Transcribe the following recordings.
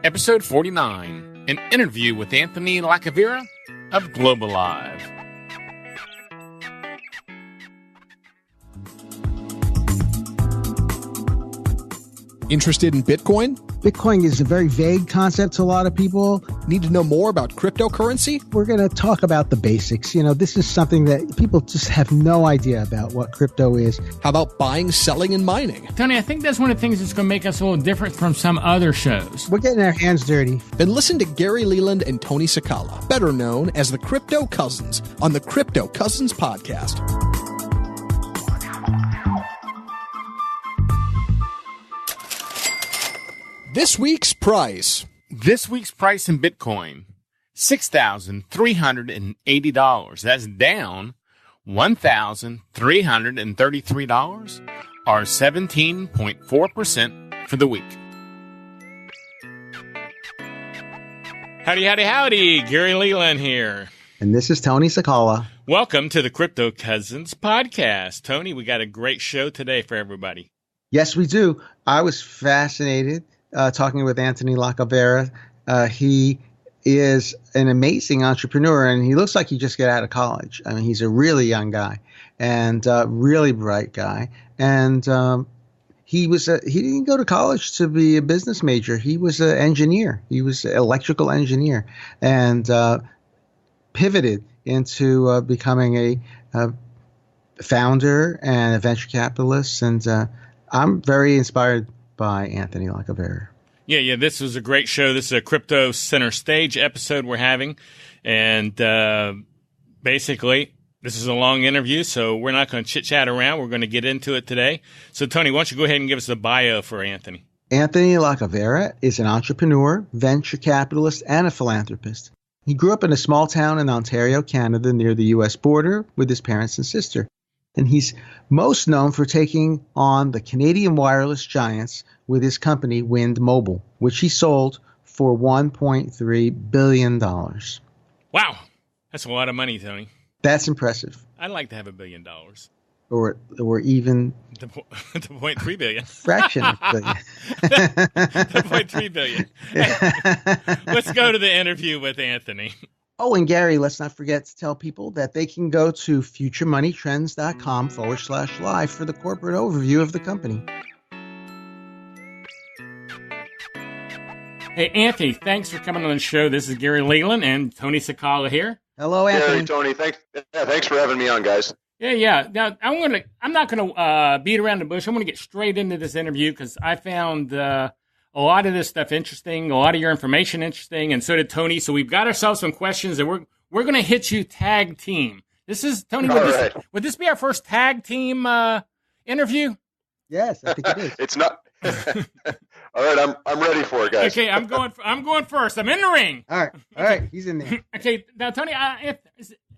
Episode 49, an interview with Anthony Lacavera of Global Live. Interested in Bitcoin? Bitcoin is a very vague concept to a lot of people. Need to know more about cryptocurrency? We're going to talk about the basics. This is something that people just have no idea about what crypto is. How about buying, selling, and mining? Tony, I think that's one of the things that's going to make us a little different from some other shows. We're getting our hands dirty. Then listen to Gary Leland and Tony Sakala, better known as the Crypto Cousins, on the Crypto Cousins podcast. This week's price. This week's price in Bitcoin, $6,380. That's down $1,333, or 17.4% for the week. Howdy, howdy, howdy. Gary Leland here. And this is Tony Sakala. Welcome to the Crypto Cousins podcast. Tony, we got a great show today for everybody. Yes, we do. I was fascinated talking with Anthony Lacavera. He is an amazing entrepreneur, and he looks like he just got out of college. I mean, he's a really young guy and really bright guy. And he didn't go to college to be a business major. He was an engineer. He was an electrical engineer, and pivoted into becoming a founder and a venture capitalist. And I'm very inspired by Anthony Lacavera. Yeah, this was a great show. This is a Crypto Center Stage episode we're having. And basically, this is a long interview, so we're not going to chit-chat around. We're going to get into it today. So, Tony, why don't you go ahead and give us a bio for Anthony? Anthony Lacavera is an entrepreneur, venture capitalist, and a philanthropist. He grew up in a small town in Ontario, Canada, near the U.S. border with his parents and sister. And he's most known for taking on the Canadian wireless giants with his company, Wind Mobile, which he sold for $1.3 billion. Wow. That's a lot of money, Tony. That's impressive. I'd like to have $1 billion. Or even the 0.3 billion. Fraction of billion. The 0.3 billion. Hey, let's go to the interview with Anthony. Oh, and Gary, let's not forget to tell people that they can go to futuremoneytrends.com/live for the corporate overview of the company. Hey, Anthony, thanks for coming on the show. This is Gary Leland and Tony Sakala here. Hello, Anthony. Hey, Tony. Thanks for having me on, guys. Yeah. Now, I'm not gonna beat around the bush. I'm gonna get straight into this interview because I found a lot of this stuff interesting, a lot of your information interesting, and so did Tony. So we've got ourselves some questions, and we're gonna hit you tag team. This is Tony. Would this be our first tag team interview? Yes, I think it is. It's not. All right, I'm ready for it, guys. Okay, I'm going first. I'm in the ring. All right, he's in there. Okay, now Tony,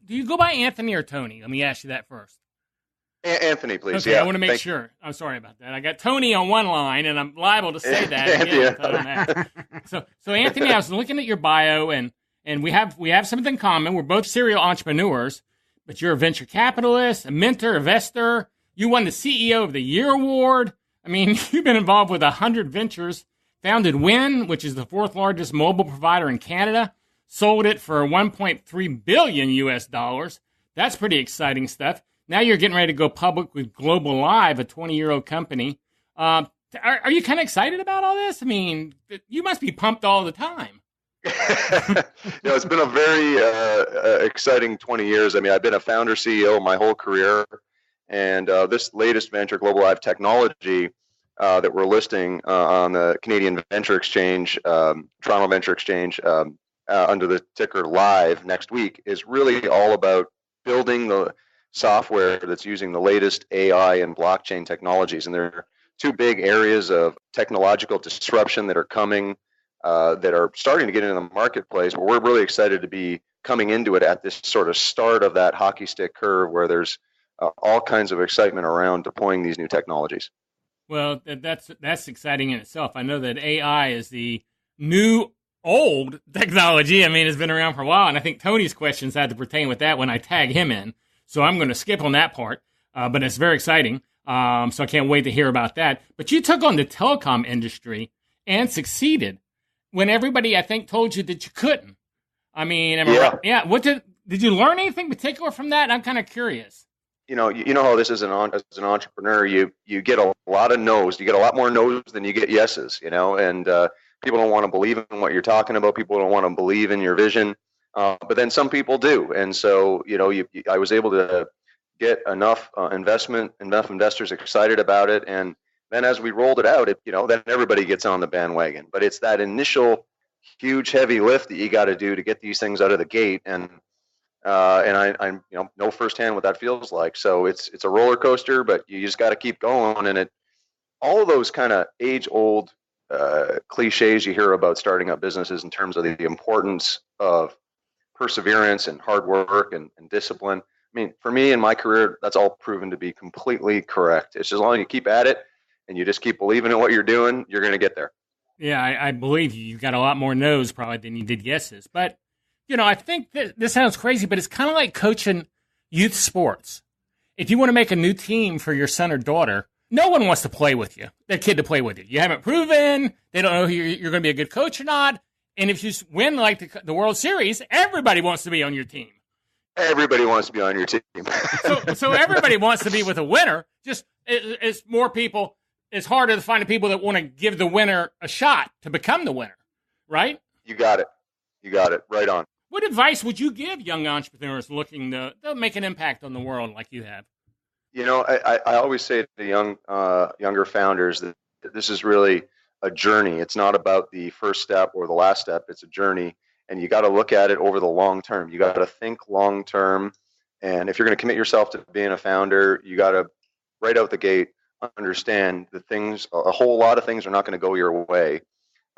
do you go by Anthony or Tony? Let me ask you that first. Anthony, please. Okay, yeah, I want to make sure. I'm sorry about that. I got Tony on one line, and I'm liable to say that again. So Anthony, I was looking at your bio, and we have something in common. We're both serial entrepreneurs, but you're a venture capitalist, a mentor, investor. You won the CEO of the Year award. I mean, you've been involved with 100 ventures, founded Win, which is the fourth largest mobile provider in Canada, sold it for $1.3 billion US. That's pretty exciting stuff. Now you're getting ready to go public with Global Live, a 20-year-old company. Are you kind of excited about all this? I mean, you must be pumped all the time. It's been a very exciting 20 years. I mean, I've been a founder CEO my whole career. And this latest venture, Global Live Technology, that we're listing on the Canadian Venture Exchange, Toronto Venture Exchange, under the ticker LIVE next week, is really all about building the software that's using the latest AI and blockchain technologies. And there are two big areas of technological disruption that are coming, that are starting to get into the marketplace, but we're really excited to be coming into it at this sort of start of that hockey stick curve where there's all kinds of excitement around deploying these new technologies. Well, that's exciting in itself. I know that AI is the new old technology. I mean, it's been around for a while, and I think Tony's questions had to pertain with that when I tag him in. So I'm going to skip on that part, but it's very exciting. So I can't wait to hear about that. But you took on the telecom industry and succeeded. when everybody, I think, told you that you couldn't. I mean, yeah. What did you learn anything particular from that? I'm kind of curious. You know how this is as an entrepreneur, you get a lot of no's. You get a lot more no's than you get yeses, and people don't want to believe in what you're talking about. People don't want to believe in your vision. But then some people do. And so, I was able to get enough investors excited about it. And then as we rolled it out, then everybody gets on the bandwagon. But it's that initial huge heavy lift that you got to do to get these things out of the gate. And I know firsthand what that feels like. So it's a roller coaster, but you just got to keep going. And all of those kind of age old cliches you hear about starting up businesses in terms of the importance of perseverance and hard work and discipline. I mean, for me in my career, that's all proven to be completely correct. It's as long as you keep at it and you just keep believing in what you're doing, you're going to get there. Yeah, I believe you. You've got a lot more no's probably than you did yeses. But I think that this sounds crazy, but it's kind of like coaching youth sports. If you want to make a new team for your son or daughter, no one wants to play with you, that kid to play with you. You haven't proven. They don't know you're going to be a good coach or not. And if you win like the World Series, everybody wants to be on your team. Everybody wants to be on your team. so everybody wants to be with a winner. Just it's more people. It's harder to find the people that want to give the winner a shot to become the winner, right? You got it. Right on. What advice would you give young entrepreneurs looking to make an impact on the world like you have? I always say to younger founders that this is really a journey. It's not about the first step or the last step. It's a journey, and you got to look at it over the long term. You got to think long term, and if you're going to commit yourself to being a founder, you got to right out the gate understand that a whole lot of things are not going to go your way,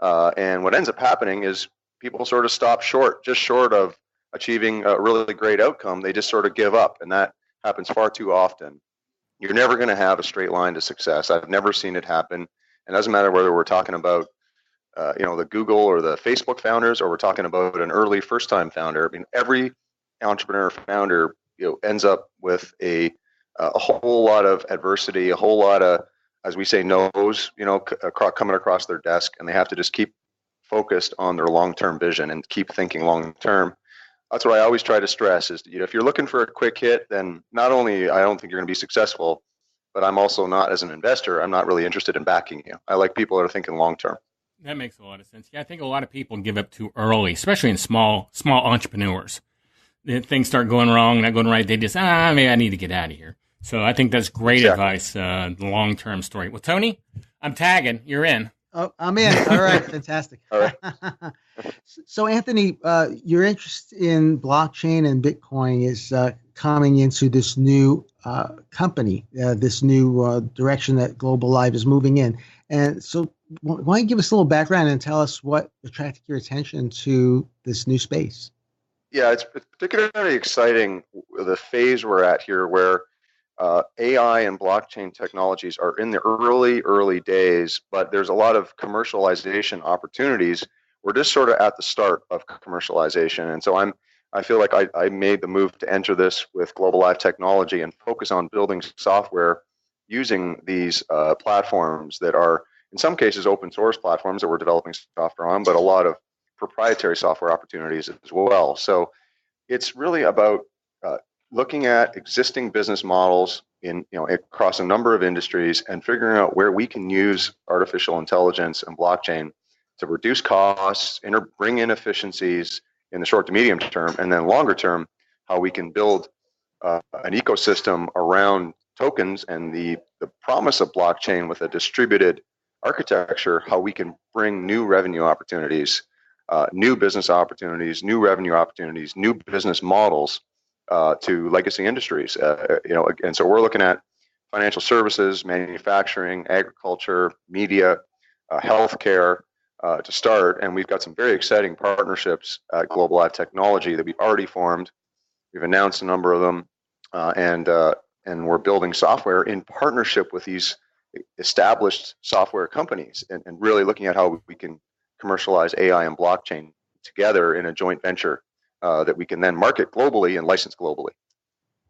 and what ends up happening is people sort of stop short of achieving a really great outcome. They just sort of give up, and that happens far too often. You're never going to have a straight line to success. I've never seen it happen. And it doesn't matter whether we're talking about, the Google or the Facebook founders, or we're talking about an early first-time founder. I mean, every entrepreneur founder, ends up with a whole lot of adversity, a whole lot of, as we say, no's, coming across their desk, and they have to just keep focused on their long-term vision and keep thinking long-term. That's what I always try to stress is, if you're looking for a quick hit, then not only I don't think you're going to be successful, but I'm also not, as an investor, I'm not really interested in backing you. I like people that are thinking long-term. That makes a lot of sense. Yeah, I think a lot of people give up too early, especially in small entrepreneurs. Things start going wrong, not going right. They just, maybe I need to get out of here. So I think that's great advice, the long-term story. Well, Tony, I'm tagging. You're in. Oh, I'm in. All right. Fantastic. All right. So, Anthony, your interest in blockchain and Bitcoin is coming into this new company, this new direction that Global Live is moving in. And so why don't you give us a little background and tell us what attracted your attention to this new space? Yeah, it's particularly exciting, the phase we're at here where AI and blockchain technologies are in the early days, but there's a lot of commercialization opportunities. We're just sort of at the start of commercialization. And so I feel like I made the move to enter this with Global Live Technology and focus on building software using these platforms that are, in some cases, open source platforms that we're developing software on, but a lot of proprietary software opportunities as well. So it's really about looking at existing business models across a number of industries and figuring out where we can use artificial intelligence and blockchain to reduce costs, bring in efficiencies in the short to medium term, and then longer term, how we can build an ecosystem around tokens and the promise of blockchain with a distributed architecture, how we can bring new revenue opportunities, new business opportunities, new revenue opportunities, new business models to legacy industries. And so we're looking at financial services, manufacturing, agriculture, media, healthcare to start. And we've got some very exciting partnerships at Global Live Technology that we've already formed. We've announced a number of them, and we're building software in partnership with these established software companies, and really looking at how we can commercialize AI and blockchain together in a joint venture that we can then market globally and license globally.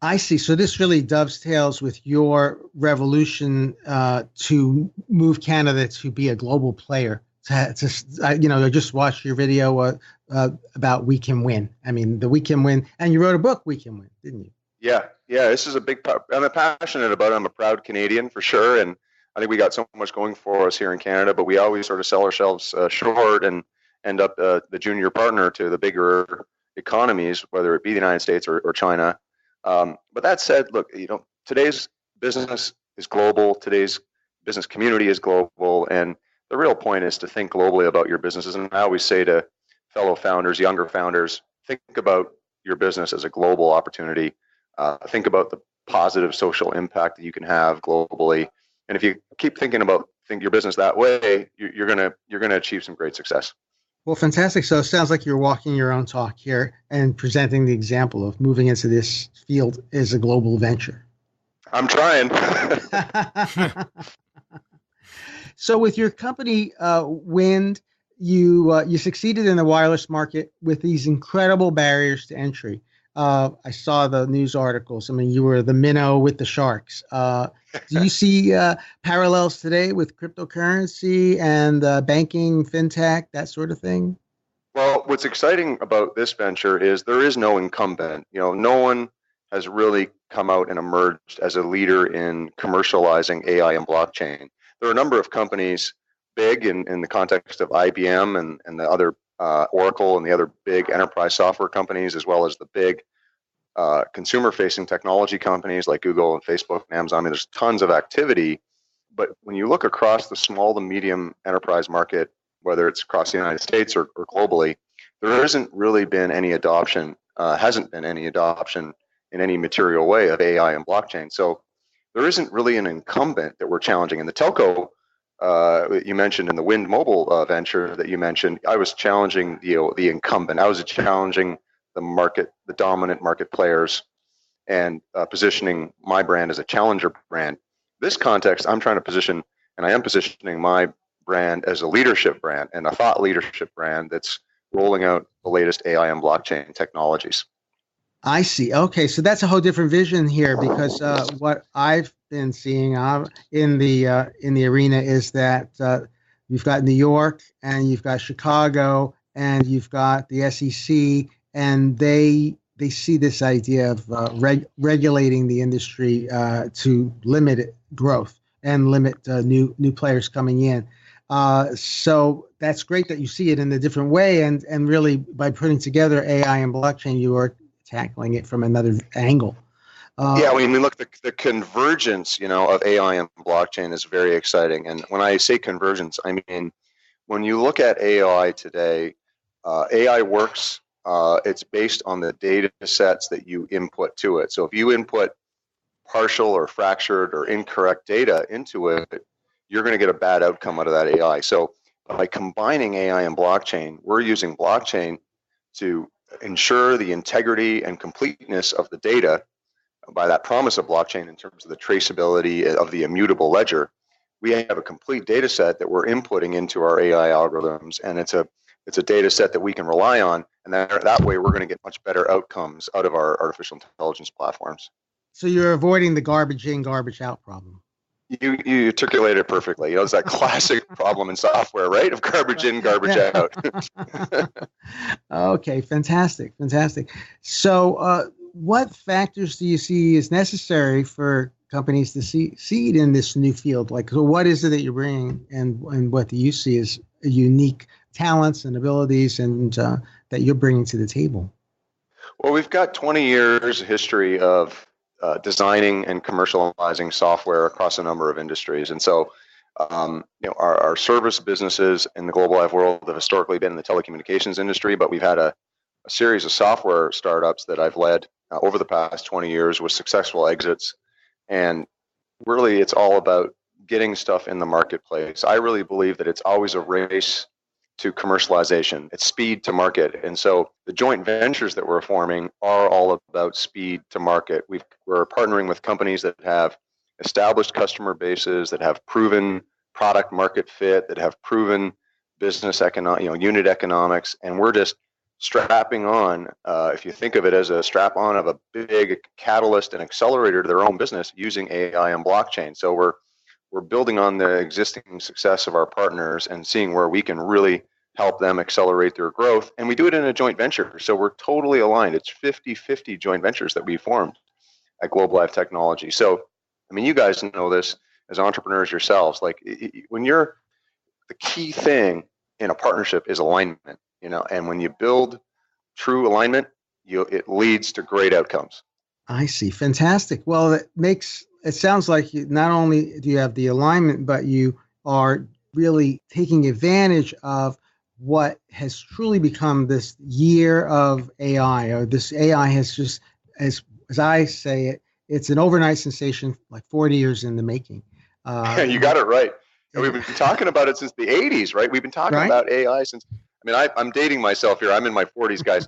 I see. So this really dovetails with your revolution to move Canada to be a global player, I just watched your video about We Can Win. I mean, the We Can Win, and you wrote a book, We Can Win, didn't you? Yeah, yeah. This is a big part. I'm passionate about it. I'm a proud Canadian for sure, and I think we got so much going for us here in Canada. But we always sort of sell ourselves short and end up the junior partner to the bigger economies, whether it be the United States or China. But that said, look, today's business is global. Today's business community is global, and the real point is to think globally about your businesses. And I always say to fellow founders, younger founders, think about your business as a global opportunity. Think about the positive social impact that you can have globally, and if you keep thinking about your business that way, you're gonna achieve some great success. Well, fantastic. So it sounds like you're walking your own talk here and presenting the example of moving into this field as a global venture. I'm trying. So with your company, Wind, you succeeded in the wireless market with these incredible barriers to entry. I saw the news articles. I mean, you were the minnow with the sharks. Do you see parallels today with cryptocurrency and banking, fintech, that sort of thing? Well, what's exciting about this venture is there is no incumbent. No one has really come out and emerged as a leader in commercializing AI and blockchain. There are a number of companies, big in the context of IBM and the other Oracle and the other big enterprise software companies, as well as the big consumer-facing technology companies like Google and Facebook and Amazon. I mean, there's tons of activity, but when you look across the small to medium enterprise market, whether it's across the United States or globally, there hasn't really been any adoption, in any material way of AI and blockchain. So there isn't really an incumbent that we're challenging. In the telco, you mentioned in the Wind Mobile venture that you mentioned, I was challenging the incumbent. I was challenging the market, the dominant market players, and positioning my brand as a challenger brand. This context, I'm trying to position, and I am positioning my brand as a leadership brand and a thought leadership brand that's rolling out the latest AI and blockchain technologies. I see. Okay, so that's a whole different vision here, because what I've been seeing in the arena is that you've got New York and you've got Chicago and you've got the SEC, and they see this idea of regulating the industry to limit growth and limit new players coming in. So that's great that you see it in a different way, and really by putting together AI and blockchain, you are tackling it from another angle. Yeah, I mean, look, the convergence, of AI and blockchain is very exciting. And when I say convergence, I mean, when you look at AI today, AI works. It's based on the data sets that you input to it. So if you input partial or fractured or incorrect data into it, you're going to get a bad outcome out of that AI. So by combining AI and blockchain, we're using blockchain to ensure the integrity and completeness of the data by that promise of blockchain in terms of the traceability of the immutable ledger. We have a complete data set that we're inputting into our AI algorithms, and it's a data set that we can rely on, and that way we're going to get much better outcomes out of our artificial intelligence platforms. So you're avoiding the garbage in, garbage out problem. You articulated it perfectly. It's that classic problem in software, right? Of garbage in, garbage out. Okay, fantastic. So what factors do you see is necessary for companies to succeed in this new field? Like, so what is it that you're bringing, and what do you see as unique talents and abilities and that you're bringing to the table? Well, we've got 20 years history of designing and commercializing software across a number of industries. And so, our service businesses in the global life world have historically been in the telecommunications industry, but we've had a series of software startups that I've led over the past 20 years with successful exits. And really, it's all about getting stuff in the marketplace. I really believe that it's always a race to commercialization. It's speed to market. And so the joint ventures that we're forming are all about speed to market. We're partnering with companies that have established customer bases, that have proven product market fit, that have proven business unit economics, and we're just strapping on, if you think of it as a strap on of a big catalyst and accelerator to their own business using AI and blockchain. So we're we're building on the existing success of our partners and seeing where we can really help them accelerate their growth. And we do it in a joint venture. So we're totally aligned. It's 50-50 joint ventures that we formed at Global Life Technology. So, I mean, you guys know this as entrepreneurs yourselves. Like when you're, the key thing in a partnership is alignment, and when you build true alignment, it leads to great outcomes. I see. Fantastic. Well, it sounds like not only do you have the alignment, but you are really taking advantage of what has truly become this year of AI, or this AI has just, as I say it, it's an overnight sensation, like 40 years in the making. You got it right. And we've been talking about it since the 80s, right? We've been talking about AI since, I'm dating myself here. I'm in my 40s, guys.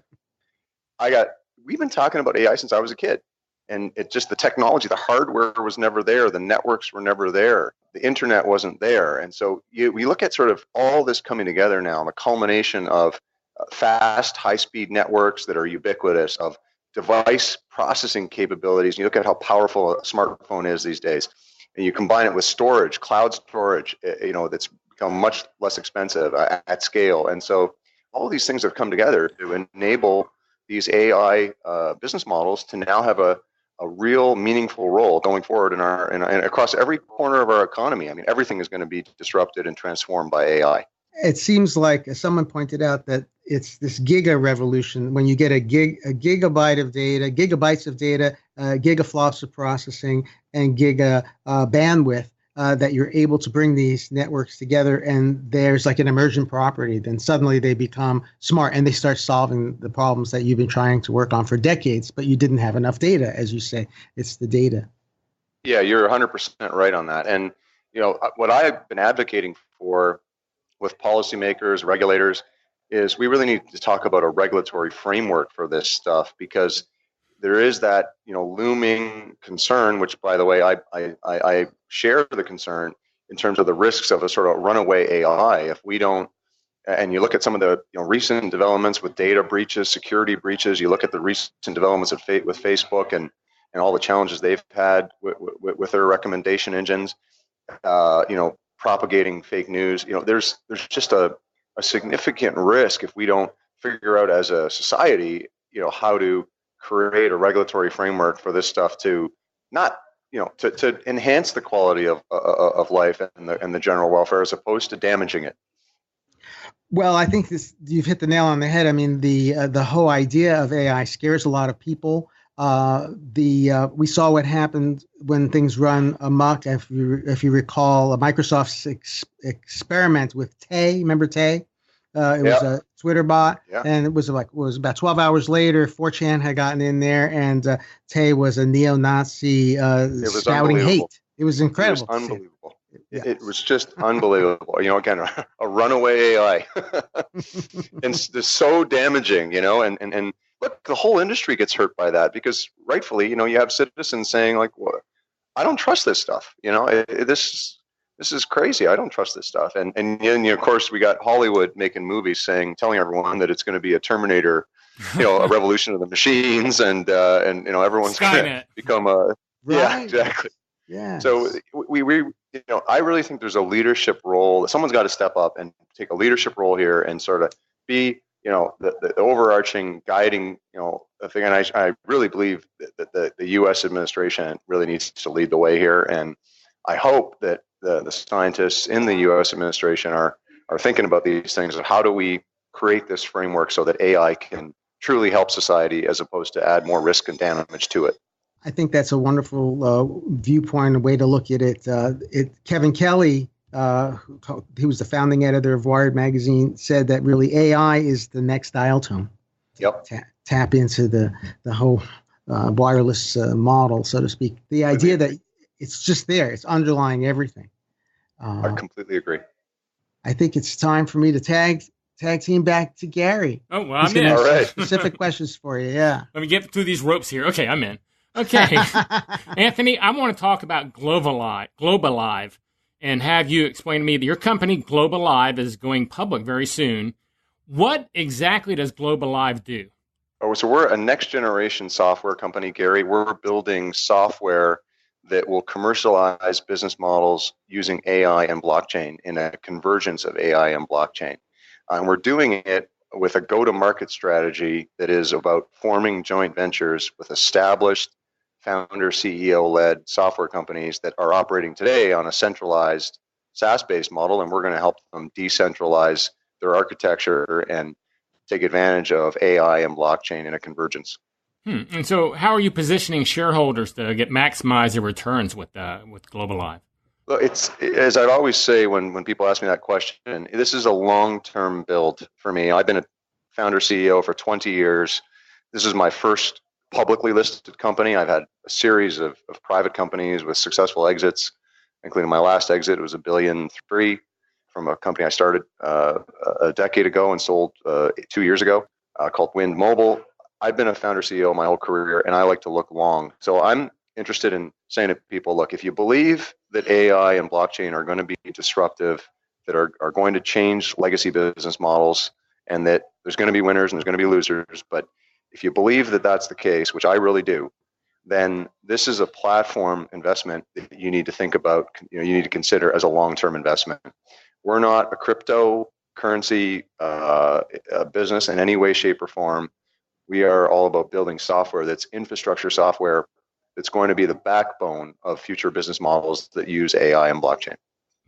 We've been talking about AI since I was a kid. And it just, the technology, the hardware was never there. The networks were never there. The internet wasn't there. And so we look at sort of all this coming together now, the culmination of fast, high-speed networks that are ubiquitous, of device processing capabilities. You look at how powerful a smartphone is these days. And you combine it with storage, cloud storage, that's become much less expensive at scale. And so all these things have come together to enable these AI business models to now have a real meaningful role going forward in across every corner of our economy. I mean, everything is going to be disrupted and transformed by AI. It seems like, as someone pointed out, that it's this giga revolution. When you get a gigabytes of data, gigaflops of processing, and giga bandwidth, that you're able to bring these networks together, and there's like an emergent property, then suddenly they become smart and they start solving the problems that you've been trying to work on for decades, but you didn't have enough data, as you say. It's the data. Yeah, you're 100% right on that. And, what I've been advocating for with policymakers, regulators, is we really need to talk about a regulatory framework for this stuff, because there is that looming concern, which, by the way, I share the concern in terms of the risks of a sort of runaway AI. If we don't, and you look at some of the recent developments with data breaches, security breaches, you look at the recent developments with Facebook and all the challenges they've had with their recommendation engines, propagating fake news. There's just a significant risk if we don't figure out as a society, how to create a regulatory framework for this stuff to not, to enhance the quality of life and the general welfare, as opposed to damaging it. Well, I think you've hit the nail on the head. I mean, the whole idea of AI scares a lot of people. We saw what happened when things run amok. If you recall, Microsoft's experiment with Tay. Remember Tay? It was a Twitter bot, and it was about 12 hours later, 4chan had gotten in there, and Tay was a neo-Nazi spouting hate. It was incredible. It was unbelievable. Yes. It was just unbelievable. Again, a runaway AI. And it's so damaging, and look, the whole industry gets hurt by that, because rightfully, you have citizens saying, like, well, I don't trust this stuff. This is crazy. I don't trust this stuff. And of course, we got Hollywood making movies telling everyone that it's going to be a Terminator, a revolution of the machines, and everyone's going to become a right. Exactly. Yeah. So we I really think there's a leadership role. Someone's got to step up and take a leadership role here and sort of be the overarching guiding thing. And I really believe that the U.S. administration really needs to lead the way here. And I hope that the scientists in the U.S. administration are thinking about these things, and how do we create this framework so that AI can truly help society, as opposed to add more risk and damage to it. I think that's a wonderful viewpoint, a way to look at it. Kevin Kelly, he was the founding editor of Wired magazine, said that really AI is the next dial tone. Yep. Tap into the whole wireless model, so to speak. The idea that it's just there, it's underlying everything. I completely agree. I think it's time for me to tag team back to Gary. Oh, well, I'm in. All right. Specific questions for you, yeah. Let me get through these ropes here. Okay, I'm in. Okay. Anthony, I want to talk about Globalive and have you explain to me that your company, Globalive, is going public very soon. What exactly does Globalive do? Oh, so we're a next-generation software company, Gary. We're building software that will commercialize business models using AI and blockchain in a convergence of AI and blockchain. And we're doing it with a go-to-market strategy that is about forming joint ventures with established founder, CEO-led software companies that are operating today on a centralized SaaS-based model, and we're going to help them decentralize their architecture and take advantage of AI and blockchain in a convergence. And so how are you positioning shareholders to maximize their returns with Global Live? Well, it's, as I'd always say when people ask me that question, this is a long-term build for me. I've been a founder CEO for 20 years. This is my first publicly listed company. I've had a series of private companies with successful exits, including my last exit. It was $1.3 billion from a company I started a decade ago and sold 2 years ago called Wind Mobile. I've been a founder CEO my whole career, and I like to look long. So I'm interested in saying to people, look, if you believe that AI and blockchain are going to be disruptive, that are going to change legacy business models, and that there's going to be winners and there's going to be losers, but if you believe that that's the case, which I really do, then this is a platform investment that you need to think about, you need to consider as a long-term investment. We're not a cryptocurrency business in any way, shape, or form. We are all about building software that's infrastructure software that's going to be the backbone of future business models that use AI and blockchain.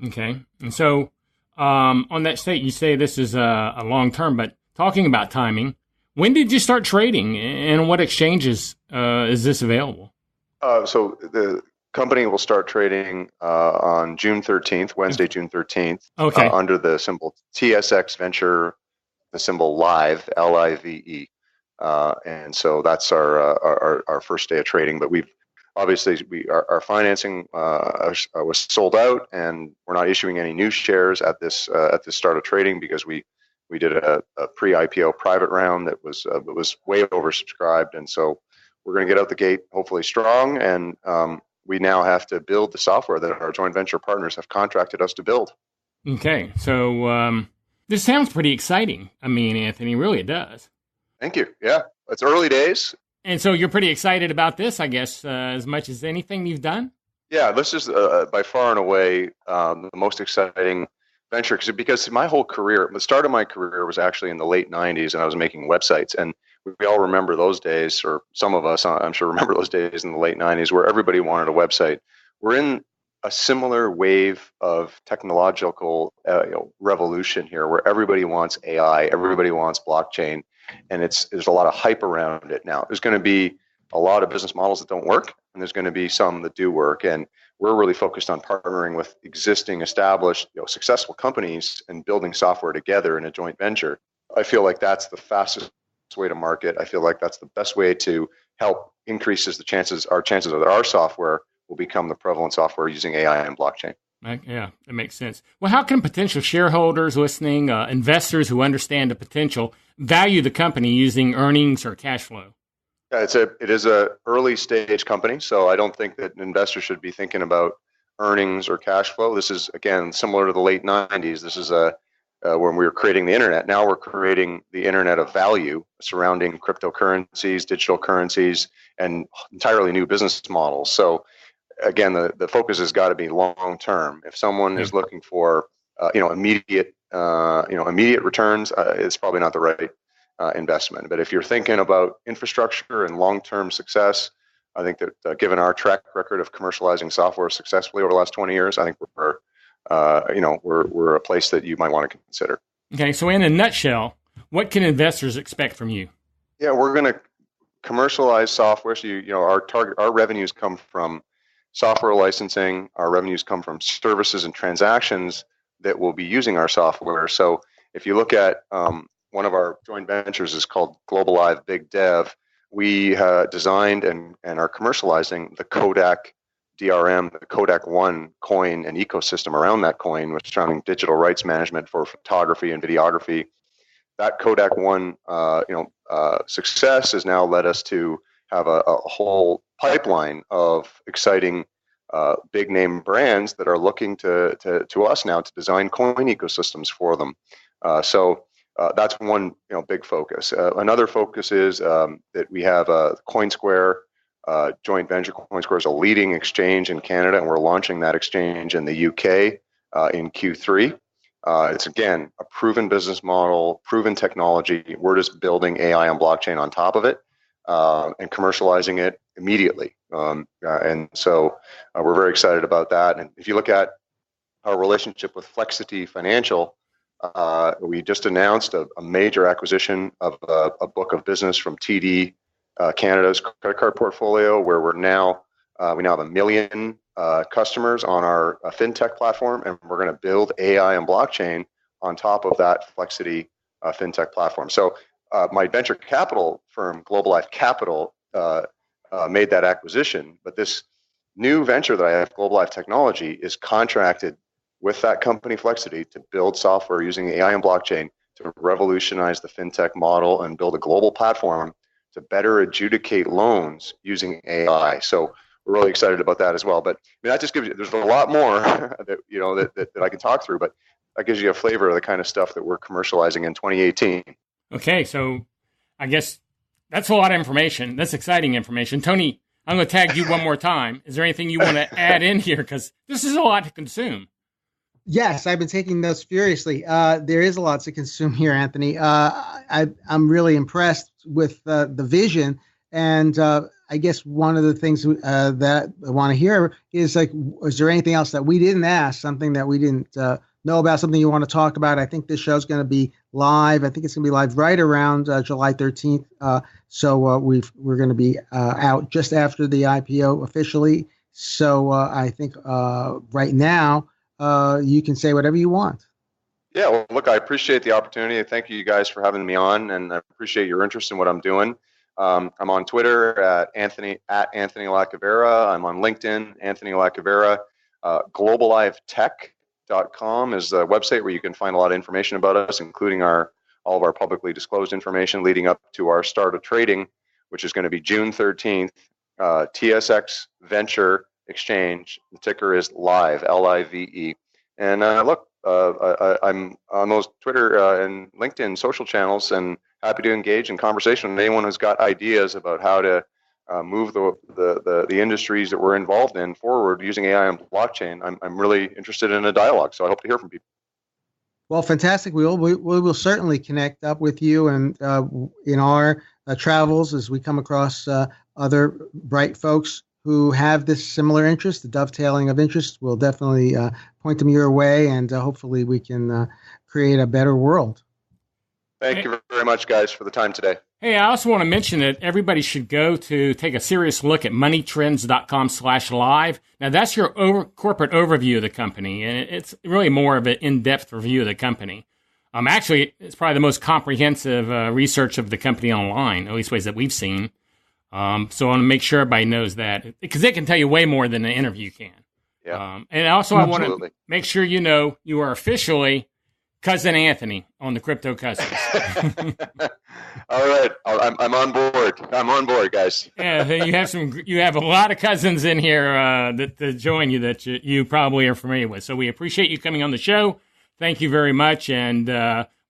Okay. And so on that state, you say this is a long term, but talking about timing, when did you start trading and what exchanges is this available? So the company will start trading on June 13th, Wednesday, June 13th, under the symbol TSX Venture, the symbol LIVE, LIVE. And so that's our first day of trading. But we've obviously our financing was sold out, and we're not issuing any new shares at this start of trading because we did a pre-IPO private round that was way oversubscribed, and so we're going to get out the gate hopefully strong, and we now have to build the software that our joint venture partners have contracted us to build. Okay, so this sounds pretty exciting. I mean, Anthony, really it does. Thank you. Yeah, it's early days. And so you're pretty excited about this, I guess, as much as anything you've done? Yeah, this is by far and away the most exciting venture because my whole career, the start of my career was actually in the late 90s, and I was making websites. And we all remember those days, or some of us, I'm sure, remember those days in the late 90s where everybody wanted a website. We're in a similar wave of technological revolution here where everybody wants AI, everybody wants blockchain. And there's a lot of hype around it now. There's going to be a lot of business models that don't work, and there's going to be some that do work. And we're really focused on partnering with existing, established, successful companies and building software together in a joint venture. I feel like that's the fastest way to market. I feel like that's the best way to help increases our chances that our software will become the prevalent software using AI and blockchain. Yeah, that makes sense. Well, how can potential shareholders listening, investors who understand the potential, value the company using earnings or cash flow? Yeah, it is a early stage company, so I don't think that an investor should be thinking about earnings or cash flow. This is, again, similar to the late 90s. This is when we were creating the internet. Now we're creating the internet of value surrounding cryptocurrencies, digital currencies, and entirely new business models. So again, the focus has got to be long term. If someone is looking for immediate returns, it's probably not the right investment. But if you're thinking about infrastructure and long term success, I think that given our track record of commercializing software successfully over the last 20 years, I think we're a place that you might want to consider. Okay, so in a nutshell, what can investors expect from you? Yeah, we're going to commercialize software. So our revenues come from software licensing. Our revenues come from services and transactions that will be using our software. So if you look at one of our joint ventures is called Global Live Big Dev. We designed and are commercializing the Kodak DRM, the Kodak One coin and ecosystem around that coin, which is surrounding digital rights management for photography and videography. That Kodak One success has now led us to have a whole pipeline of exciting big name brands that are looking to us now to design coin ecosystems for them. So that's one big focus. Another focus is that we have CoinSquare, joint venture. CoinSquare is a leading exchange in Canada, and we're launching that exchange in the UK in Q3. It's, again, a proven business model, proven technology. We're just building AI and blockchain on top of it and commercializing it immediately. And so we're very excited about that. And if you look at our relationship with Flexity Financial, we just announced a major acquisition of a book of business from TD Canada's credit card portfolio, where we now have 1 million customers on our fintech platform, and we're going to build AI and blockchain on top of that Flexity fintech platform. So my venture capital firm, Global Life Capital, made that acquisition, but this new venture that I have, Global Life Technology, is contracted with that company Flexity to build software using AI and blockchain to revolutionize the fintech model and build a global platform to better adjudicate loans using AI. So we're really excited about that as well. But that just gives you, there's a lot more that I can talk through, but that gives you a flavor of the kind of stuff that we're commercializing in 2018. Okay, so I guess that's a lot of information. That's exciting information. Tony, I'm going to tag you one more time. Is there anything you want to add in here? Because this is a lot to consume. Yes, I've been taking notes furiously. There is a lot to consume here, Anthony. I'm really impressed with the vision. And I guess one of the things that I want to hear is, like, is there anything else that we didn't ask, something that we didn't know about, something you want to talk about? I think this show's going to be live. I think it's going to be live right around July 13th. So we're going to be out just after the IPO officially. So I think right now, you can say whatever you want. Yeah, well, look, I appreciate the opportunity. Thank you guys for having me on, and I appreciate your interest in what I'm doing. I'm on Twitter at Anthony Lacavera. I'm on LinkedIn, Anthony Lacavera. GlobalLiveTech.com is the website where you can find a lot of information about us, including all of our publicly disclosed information leading up to our start of trading, which is going to be June 13th. TSX Venture Exchange. The ticker is LIVE, LIVE. And look, I'm on those Twitter and LinkedIn social channels, and happy to engage in conversation with anyone who's got ideas about how to move the industries that we're involved in forward using AI and blockchain. I'm really interested in a dialogue, so I hope to hear from people. Well, fantastic. We will certainly connect up with you, and in our travels as we come across other bright folks who have this similar interest, the dovetailing of interest. We'll definitely point them your way, and hopefully we can create a better world. Thank you very much, guys, for the time today. Hey, I also want to mention that everybody should go to take a serious look at moneytrends.com/live. Now, that's your corporate overview of the company, and it's really more of an in-depth review of the company. Actually, it's probably the most comprehensive research of the company online, at least ways that we've seen. So I want to make sure everybody knows that, because it can tell you way more than an interview can. Yeah. And also, I want to make sure you know you are officially Cousin Anthony on the Crypto Cousins. All right, I'm on board. I'm on board, guys. Yeah, you have a lot of cousins in here that join you that you probably are familiar with. So we appreciate you coming on the show. Thank you very much, and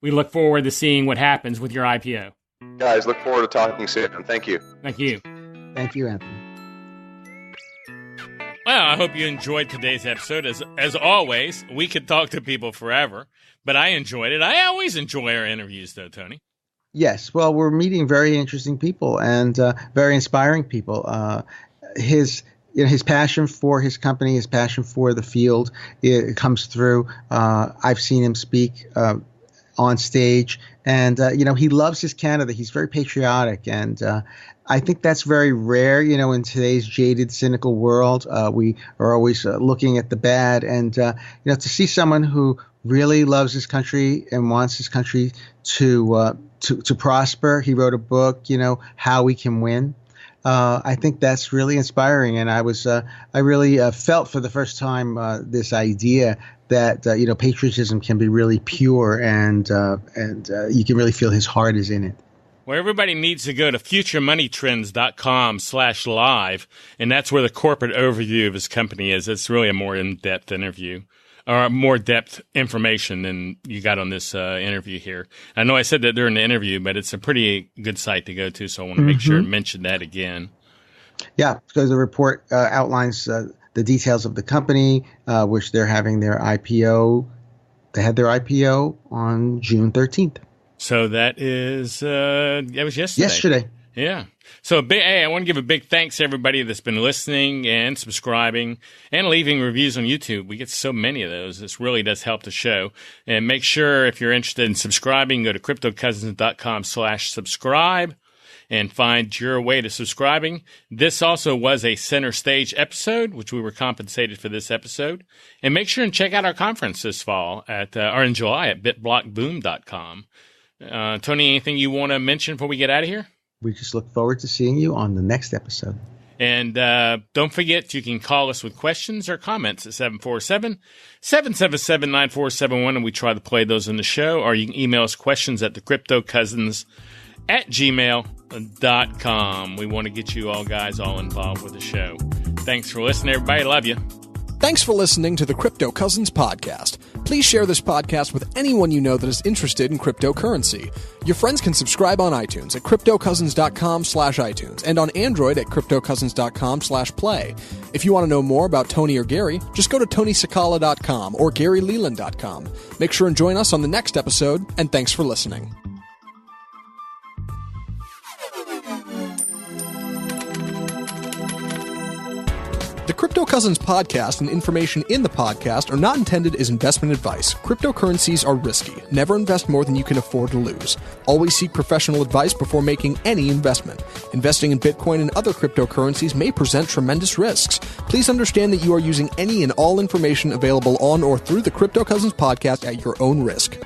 we look forward to seeing what happens with your IPO. Guys, look forward to talking soon. Thank you. Thank you. Thank you, Anthony. Well, I hope you enjoyed today's episode. As always, we could talk to people forever, but I enjoyed it. I always enjoy our interviews, though, Tony. Yes. Well, we're meeting very interesting people and very inspiring people. His passion for his company, his passion for the field, it comes through. I've seen him speak on stage, and he loves his Canada. He's very patriotic, and I think that's very rare. In today's jaded, cynical world, we are always looking at the bad, and to see someone who really loves his country and wants his country to prosper. He wrote a book, How We Can Win. I think that's really inspiring, and I really felt for the first time this idea that patriotism can be really pure, and you can really feel his heart is in it. Well, everybody needs to go to futuremoneytrends.com/live, and that's where the corporate overview of his company is. It's really a more in-depth interview, or more depth information than you got on this interview here. I know I said that during the interview, but it's a pretty good site to go to, so I want to make sure to mention that again. Yeah, because the report outlines the details of the company, which they're having their IPO. They had their IPO on June 13th. So that was yesterday. Yesterday. Yeah. So I want to give a big thanks to everybody that's been listening and subscribing and leaving reviews on YouTube. We get so many of those. This really does help the show. And make sure if you're interested in subscribing, go to cryptocousins.com/subscribe and find your way to subscribing. This also was a center stage episode, which we were compensated for this episode. And make sure and check out our conference this fall or in July at bitblockboom.com. Tony, anything you want to mention before we get out of here? We just look forward to seeing you on the next episode. And don't forget, you can call us with questions or comments at 747-777-9471, and we try to play those in the show. Or you can email us questions at thecryptocousins@gmail.com. We want to get you all guys all involved with the show. Thanks for listening, everybody. Love you. Thanks for listening to the Crypto Cousins podcast. Please share this podcast with anyone you know that is interested in cryptocurrency. Your friends can subscribe on iTunes at cryptocousins.com/iTunes and on Android at cryptocousins.com/play. If you want to know more about Tony or Gary, just go to tonysakala.com or garyleland.com. Make sure and join us on the next episode, and thanks for listening. The Crypto Cousins podcast and information in the podcast are not intended as investment advice. Cryptocurrencies are risky. Never invest more than you can afford to lose. Always seek professional advice before making any investment. Investing in Bitcoin and other cryptocurrencies may present tremendous risks. Please understand that you are using any and all information available on or through the Crypto Cousins podcast at your own risk.